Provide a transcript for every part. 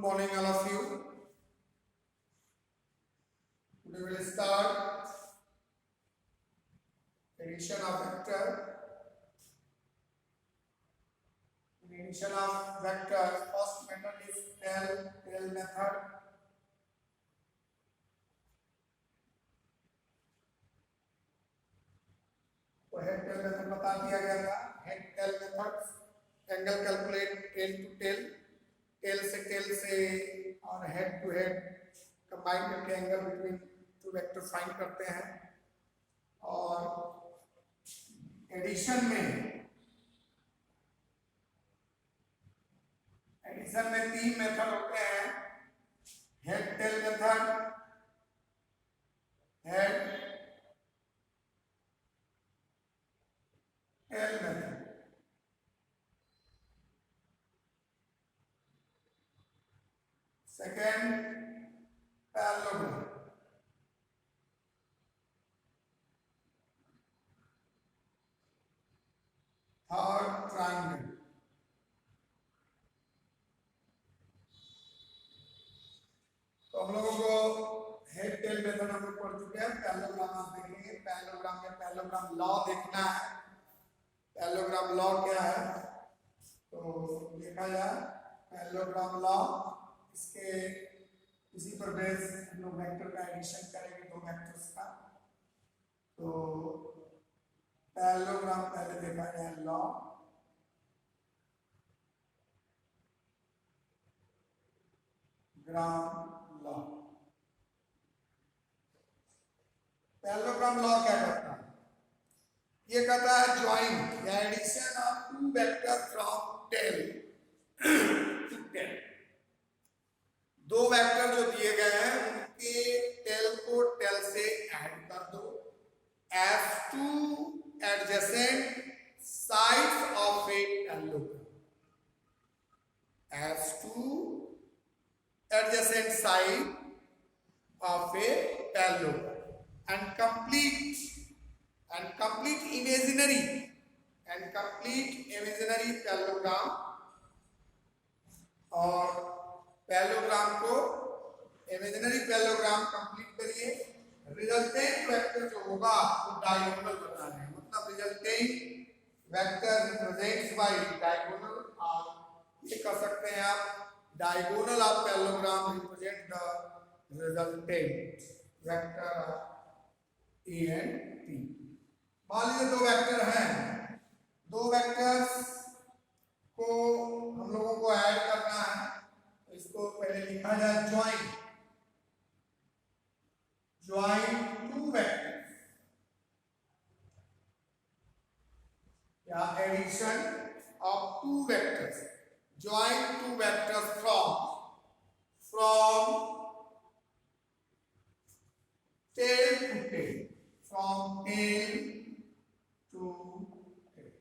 morning, all of you. Today we will start addition of vector. In addition of vector, first method is tail method. तो head tail method बता दिया गया था. Head tail method angle calculate tail to tail से और head to head combine करके angle between two vector find करते हैं. और एडिशन में तीन मेथड होते हैं. Head tail method, head tail method. Second parallelogram. Third triangle. तो हम लोगों को हेड टेल मेथड हम लोग पढ़ चुके हैं. पैरेललोग्राम आप देखेंगे. पैरेललोग्राम में पैरेललोग्राम लॉ देखना है. पैरेललोग्राम लॉ क्या है तो देखा जाए. पैरेललोग्राम लॉ, इसके इसी पर बेस हम लोग वेक्टर का एडिशन करेंगे, दो वेक्टर्स का. तो पैरेललोग्राम पहले देखा जाए. Law, gram law. Parallelogram law क्या करता है? ये कहता है ज्वाइन या addition of two vector from tail to tail. दो वेक्टर जो दिए गए हैं उनके टेल को टेल से ऐड कर दो as two adjacent sides of a parallelogram. As two adjacent sides of a parallelogram and complete imaginary parallelogram. और पैरेललोग्राम को इमेजिनरी पैरेललोग्राम कंप्लीट करिए. रिजल्टेंट वेक्टर जो होगा वो डायगोनल बताना है. मतलब resultant vector represents bye diagonal. और ये कर सकते हैं आप diagonal of parallelogram represent the resultant vector A and P. मान लीजिए दो वेक्टर हैं. दो वेक्टर्स को हम लोगों को ऐड करना है. तो इसको पहले लिखा जाए ज्वाइन टू वेक्टर्स या addition of two vectors. Join two vectors from tail to tail. From tail to tail.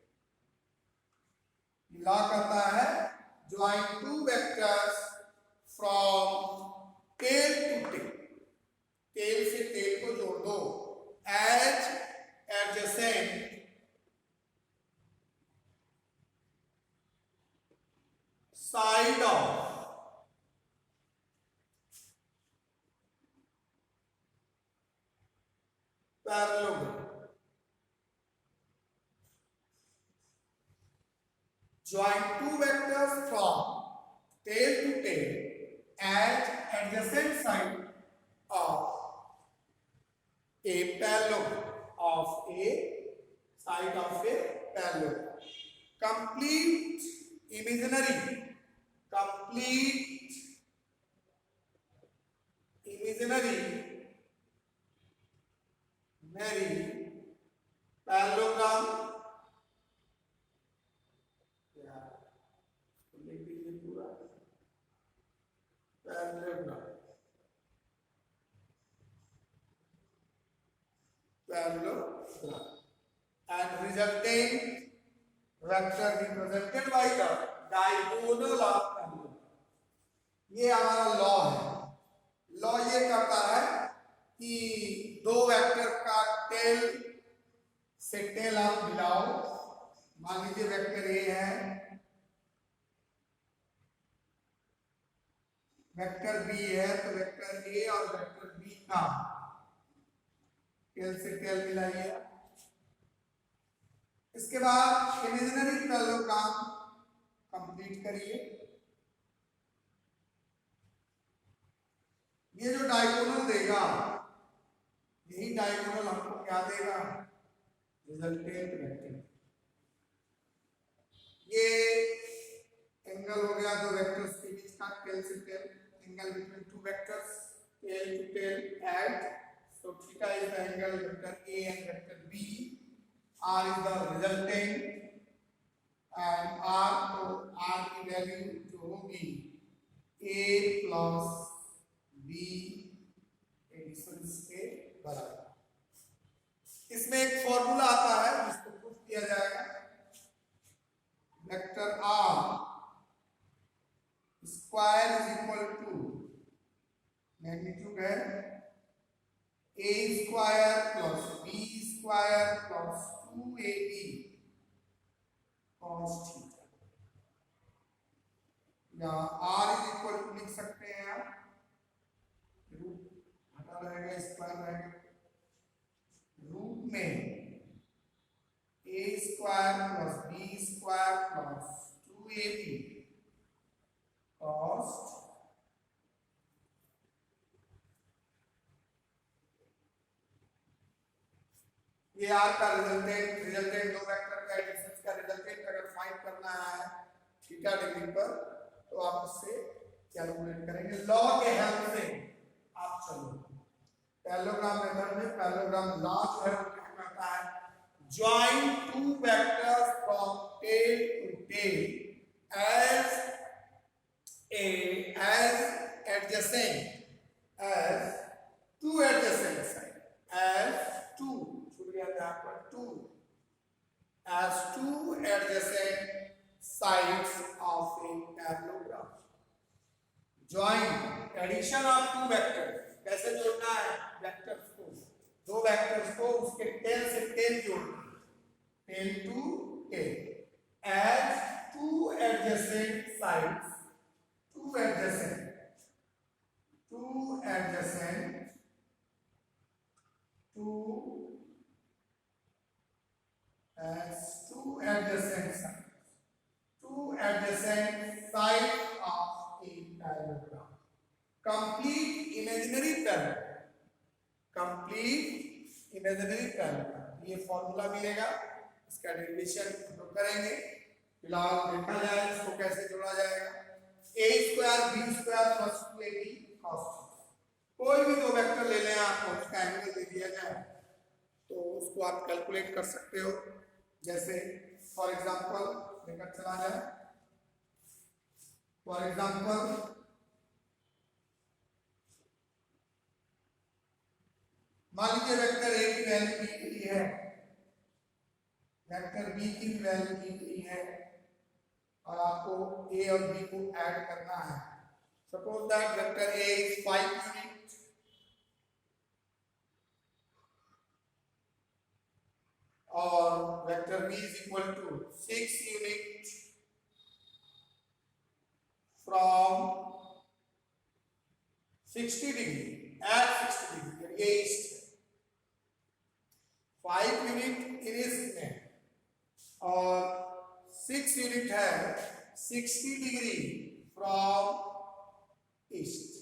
Law कहता है join two vectors from tail to tail. Tail से टेल को जोड़ दो. As adjacent side of parallelogram. Join two vectors from tail to tail at adjacent side of a parallelogram. Complete imaginary parallelogram. Parallelogram and resultant vector represented by the diagonal of parallelogram. ये हमारा law है. Law ये कहता है कि दो vector का tail से टेल आप मिलाओ. मान लीजिए वेक्टर ए है, वेक्टर बी है तो वेक्टर ए और वेक्टर बी का टेल से टेल मिलाइए। इसके बाद इमेजिनरी पैरेललोग्राम कंप्लीट करिए। ये जो डायगोनल देगा यही डायगोनल हमको क्या देगा, रिजल्टेंट वेक्टर। ये एंगल हो गया दो वेक्टर्स के बीच का, टेल से tail, angle between two vectors, tail to tail add, so theta is the angle vector A and vector B, R is the resultant and R तो R की value जो होगी A plus B एडिशन के बराबर। इसमें एक formula आता है जिसको प्रूफ किया जाएगा। Vector R square is equal to magnitude है a square plus b square plus 2ab cos theta, या r इज इक्वल टू लिख सकते हैं आप, रूट हटा रहेगा स्क्वायर रहेगा, रूट में a square plus b square plus 2ab cos ये आर का रिजल्टेंट दो वेक्टर का एडिशन का रिजल्टेंट अगर फाइंड करना है थीटा डिग्री पर तो आप इससे कैलकुलेट करेंगे। लॉ के हेल्प से आप चलो पैरेललोग्राम मेथड में पैरेललोग्राम लॉ जो है वो क्या कहता है, join two vectors from tail to tail as adjacent as two adjacent sides, as two adjacent sides of a parallelogram। Join addition of two vectors, कैसे जोड़ना है वेक्टर्स को, दो वेक्टर्स को उसके टेल से टेल जोड़ना, tail to tail as two adjacent sides, two adjacent sides of a parallelogram। Complete imaginary parallelogram, ये फॉर्मूला मिलेगा, इसका डेरिवेशन हम लोग करेंगे। फिलहाल देखा जाए इसको कैसे जोड़ा जाएगा। a square b square plus 2ab cos theta, कोई भी दो वेक्टर ले लें आपको, उसका एंगल दे दिया जाए तो उसको आप कैलकुलेट कर सकते हो। जैसे फॉर एग्जांपल लेकर चला जाए, फॉर एग्जांपल मान लीजिए वेक्टर a की वैल्यू दी गई है, वेक्टर b की वैल्यू दी गई है और आपको a और b को ऐड करना है। Suppose that vector a is 5 unit और vector b is equal to 6 unit from 60 degree at 60 degree, ये ईस्ट 5 यूनिट ईस्ट में और 6 यूनिट है 60 degree from east.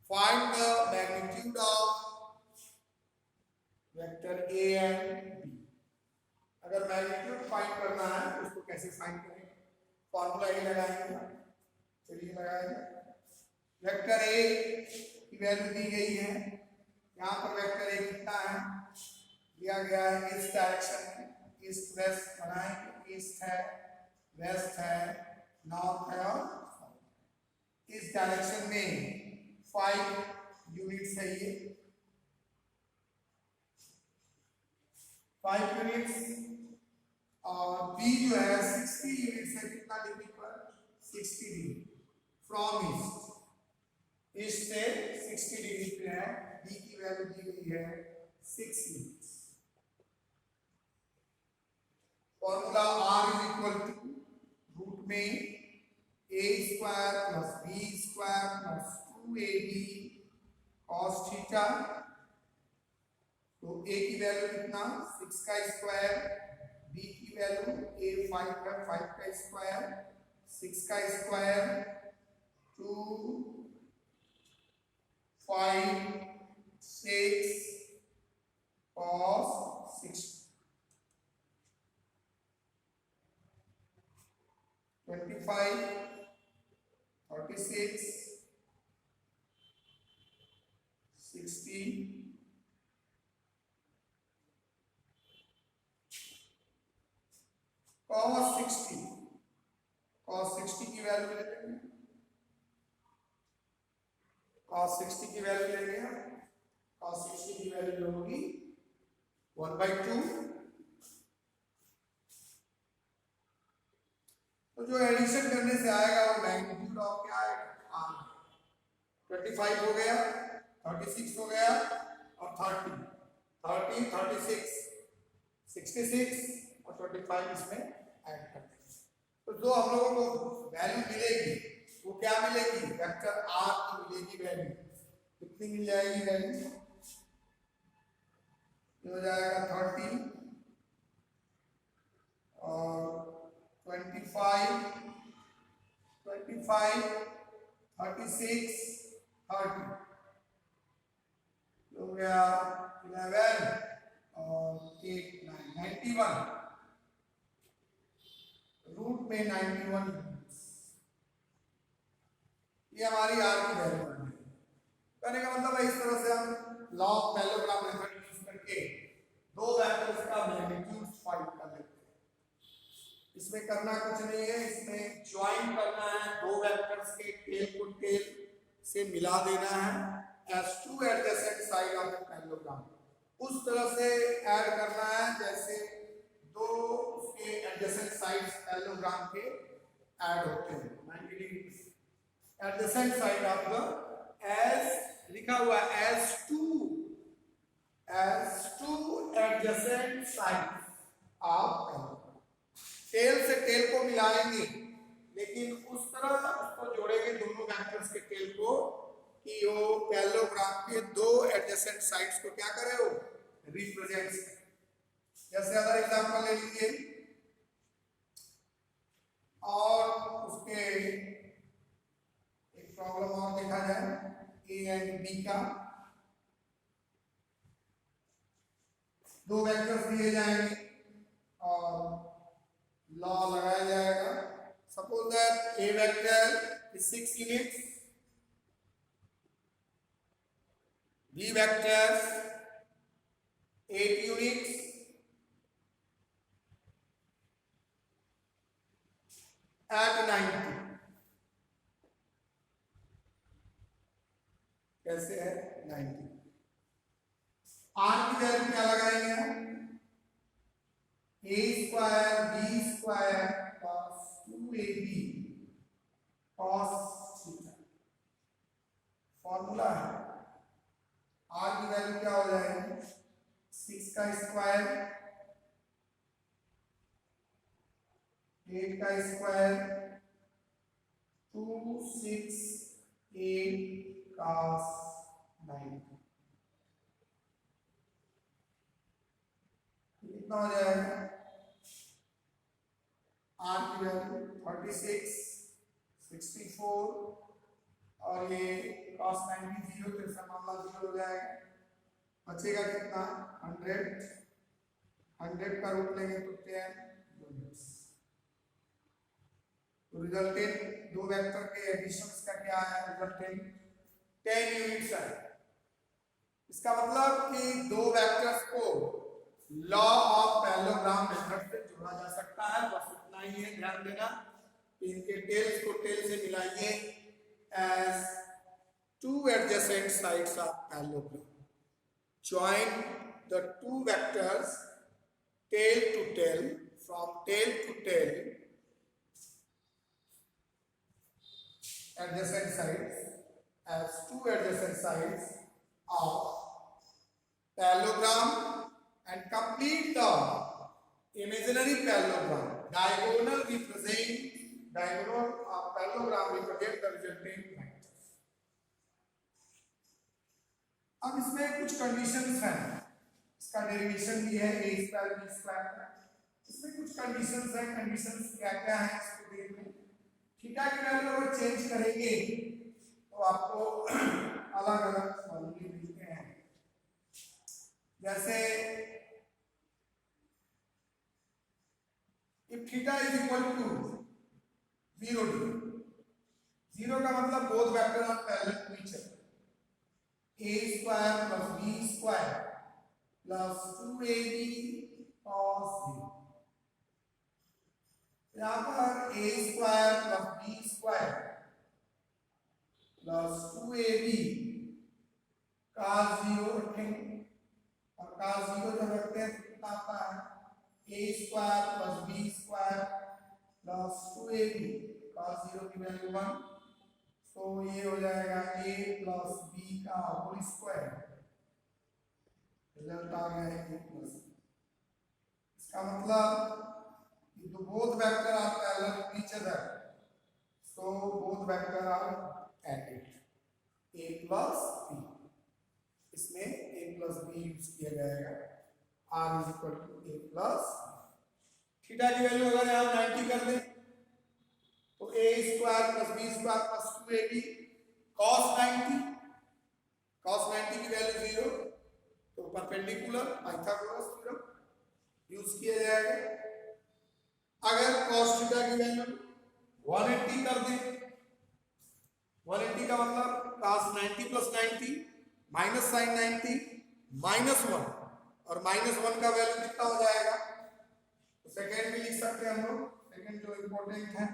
Find the magnitude of vector a and b। अगर magnitude find करना है तो उसको कैसे फाइंड करेंगे, फॉर्मूला ही लगाएंगे। चलिए लगाएंगे। वेक्टर a की वैल्यू दी गई है, यहाँ पर वेक्टर a कितना है दिया गया है, इस डायरेक्शन में ईस्ट वेस्ट बनाएंगे, ईस्ट है, वेस्ट है, नॉर्थ है और इस डायरेक्शन में 5 यूनिट्स है, ये 5 यूनिट्स और b जो है 60 यूनिट्स है, कितना डिग्री पर 60 डिग्री फ्रॉम ईस्ट, ईस्ट से 60 डिग्री पे है, b की वैल्यू दी गई है 6 units. Formula r is equal to root में a a square plus b square plus 2ab cos theta। तो a की वैल्यू कितना 6 का स्क्वायर, b की वैल्यू a 5 का 5 का स्क्वायर 6 का स्क्वायर 2 5 6 cos 6 25 36 60 cos 60 की वैल्यू ले लेंगे, cos 60 की वैल्यू लेंगे हम। cos 60 की वैल्यू जो होगी 1/2। तो जो एडिशन करने से आएगा वो मैग्नीट्यूड ऑफ क्या आएगा r। 25 हो गया, 36 हो गया और 30 36 66 और 25 इसमें ऐड कर देंगे। तो जो हम लोगों को वैल्यू मिलेगी वो क्या मिलेगी, वेक्टर r की मिलेगी वैल्यू। कितनी मिल जाएगी वैल्यू, ये हो जाएगा 30 और 25 36 30 हो गया 11 और 8 9 91 रूट में 91 यूनिट्स। ये हमारी r की वैल्यू बन गई। कहने का मतलब है इस तरह से हम लॉग पैरेललोग्राम मेथड यूज करके दो वेक्टर्स का मैग्नीट्यूड फाइंड कर लेते हैं। इसमें करना कुछ नहीं है, इसमें ज्वाइन करना है, दो वेक्टर्स के टेल को टेल से मिला देना है as two adjacent side of the parallelogram। उस तरह से ऐड करना है जैसे दो उसके adjacent sides parallelogram के ऐड होते हैं 90 degree. adjacent side of the as लिखा हुआ as two adjacent sides of parallelogram। Tail से टेल को मिलाएंगे लेकिन उस तरह उसको जोड़ेंगे दोनों वेक्टर्स के टेल को कि वो पैरेललोग्राम के दो एडजेसेंट साइड्स को क्या करे, वो रिप्रेजेंट। जैसे अदर एग्जांपल ले लीजिए और उसके एक प्रॉब्लम और देखा जाए ए एंड बी का। दो वेक्टर्स दिए जाएंगे और लॉ लगाया जाएगा। Suppose that A vector is 6 units, B vectors 8 units, at 90। कैसे है 90। R की वैल्यू क्या लगाएंगे हम, a square b square plus 2ab cos theta. Formula है r की वैल्यू क्या हो जाएगी 6 का स्क्वायर 8 का स्क्वायर 2 6 8 cos 90। कितना हो जाएगा r की वैल्यू 36 64 और ये cos 90 0 तो इसका मामला 0 हो जाएगा। बचेगा कितना 100 का रूट लेंगे तो 10 यूनिट्स। तो रिजल्टेंट दो वेक्टर के एडिशन का क्या है, रिजल्टेंट 10 यूनिट्स है। इसका मतलब कि दो वेक्टर्स को लॉ ऑफ पैरेललोग्राम मेथड से जोड़ा जा सकता है। बस इतना ही है, ध्यान देना। इनके टेल्स को टेल से मिलाइए as two adjacent sides of parallelogram। Join the two vectors tail to tail from tail to tail adjacent sides as two adjacent sides of parallelogram and complete the imaginary parallelogram diagonal parallelogram represent the resultant vectors. अब इसमें कुछ conditions हैं, इसका derivation भी है a square b square का। इसमें कुछ कंडीशंस हैं, कंडीशंस क्या क्या है इसको देख लें। थीटा की वैल्यू अगर चेंज करेंगे तो आपको अलग अलग फॉर्मूले मिलते हैं। जैसे if theta is equal to 0 degree, 0 का मतलब both vector are parallel to each other, a square plus b square plus 2ab cos 0। यहाँ पर a square plus b square plus 2ab cos 0 रखेंगे, और cos 0 जब रखते हैं तो कितना आता है a square plus b square plus 2ab cos 0 की वैल्यू 1, तो ये हो जाएगा a प्लस b का होल स्क्वायर, रिजल्ट आ गया है a प्लस। इसका मतलब the both vector are parallel to each other, so both vector are added, a plus b, इसमें a plus b यूज किया जाएगा, r is equal to a plus। Theta की value अगर यहाँ 90 कर दें तो a square plus b square plus 2ab cos 90, cos 90 की वैल्यू 0, तो परपेंडिकुलर पाइथागोरस थ्योरम यूज किया जाएगा। अगर cos थीटा की वैल्यू 180 कर दें, 180 का मतलब cos 90 plus 90 minus sin 90 minus 1, और माइनस 1 का वैल्यू कितना हो जाएगा, तो सेकेंड में लिख सकते हैं हम लोग, सेकेंड जो इंपॉर्टेंट है,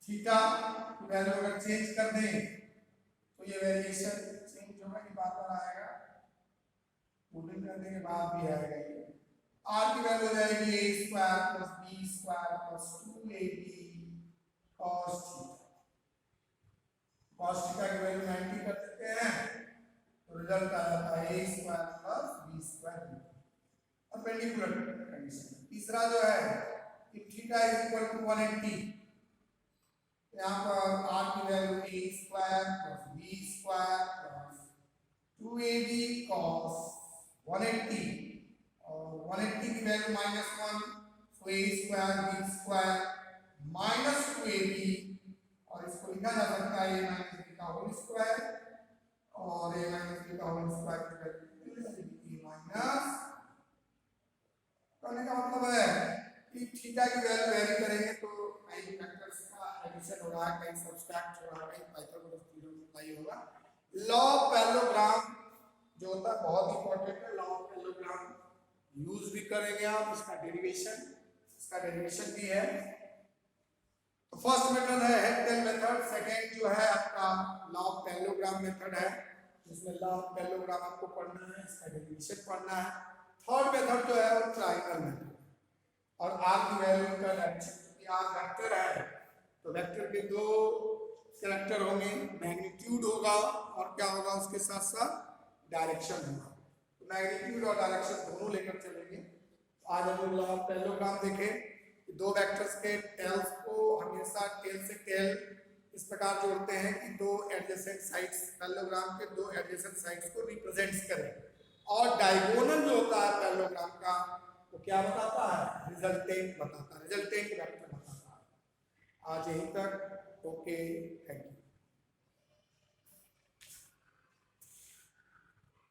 थीटा की वैल्यू अगर चेंज कर दें तो ये वेरिएशन चेंज होगा, ये बार बार आएगा, पुटिंग करने के बाद भी आएगा। ये r की वैल्यू हो जाएगी a square plus b square plus 2ab cos theta, cos theta की वैल्यू 90 कर देते हैं तो रिजल्ट आ जाता है a square plus b square, perpendicular condition. तीसरा जो है if theta is equal to 180, यहाँ पर r की value a square plus b square plus 2ab cos 180, और 180 की वैल्यू माइनस 1, तो a square b square minus 2ab, और इसको लिखा जा सकता है a माइनस b का होल स्क्वायर, और a माइनस b का होल स्क्वायर की वैल्यू a माइनस, कहने का मतलब है कि थीटा की वैल्यू वेरी करेंगे तो कहीं वेक्टर्स का एडिशन होगा, कहीं सब्सट्रैक्ट होगा, कहीं पाइथागोरस थ्योरम अप्लाई होगा। लॉ ऑफ पैरेललोग्राम जो होता है बहुत इंपॉर्टेंट है, लॉ ऑफ पैरेललोग्राम यूज भी करेंगे आप, इसका डेरिवेशन भी है। तो फर्स्ट मेथड है हेक्टेल मेथड, सेकंड जो है आपका लॉ ऑफ पैरेललोग्राम मेथड है, जिसमें लॉ ऑफ पैरेललोग्राम आपको पढ़ना है, इसका डेरिवेशन पढ़ना है। थर्ड मेथड जो है वो ट्रायंगल मेथड, और r की वैल्यू का डायरेक्शन, क्योंकि r वेक्टर है तो वेक्टर के दो कैरेक्टर होंगे, मैग्नीट्यूड होगा और क्या होगा उसके साथ साथ डायरेक्शन होगा, तो मैग्नीट्यूड और डायरेक्शन दोनों लेकर चलेंगे। आज हम लोग लॉ ऑफ पैरेललोग्राम देखें कि दो वेक्टर्स के टेल्स को हमेशा टेल से टेल इस प्रकार जोड़ते हैं कि दो एडजेसेंट साइड्स, पैरेललोग्राम के दो एडजेसेंट साइड्स को रिप्रेजेंट करें, और डायगोनल जो होता है पैरेललोग्राम का वो क्या बताता है, रिजल्टेंट बताता है, रिजल्टेंट वेक्टर बताता है। आज यहीं तक, ओके, थैंक यू।